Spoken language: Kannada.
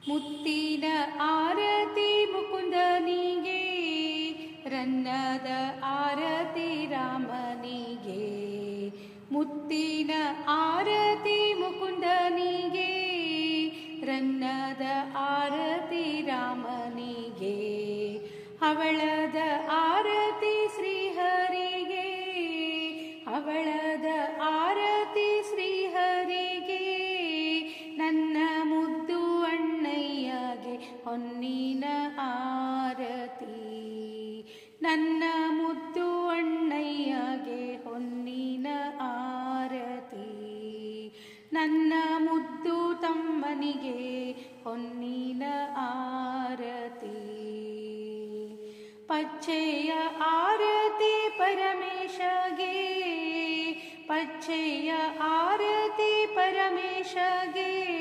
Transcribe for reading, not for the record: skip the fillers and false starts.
ಮುತ್ತಿನ ಆರತಿ ಮುಕುಂದನಿಗೆ, ರನ್ನದ ಆರತಿ ರಾಮನಿಗೆ. ಮುತ್ತಿನ ಆರತಿ ಮುಕುಂದನಿಗೆ, ರನ್ನದ ಆರತಿ ರಾಮನಿಗೆ. ಹವಳದ ಆರತಿ ಶ್ರೀಹರಿಗೆ, ಹವಳದ ಆರತಿ ಶ್ರೀಹರಿಗೆ. ನನ್ನ ಮುದ್ದು ಅಣ್ಣಯ್ಯಗೆ ಹೊನ್ನಿನ ಆರತಿ, ನನ್ನ ಮುದ್ದು ಅಣ್ಣಯ್ಯಗೆ ಹೊನ್ನಿನ ಆರತಿ. ನನ್ನ ಮುದ್ದು ತಮ್ಮನಿಗೆ ಹೊನ್ನಿನ ಆರತಿ. ಪಚ್ಚೆಯ ಆರತಿ ಪರಮೇಶಗೆ, ಪಚ್ಚೆಯ ಆರತಿ ಪರಮೇಶಗೆ.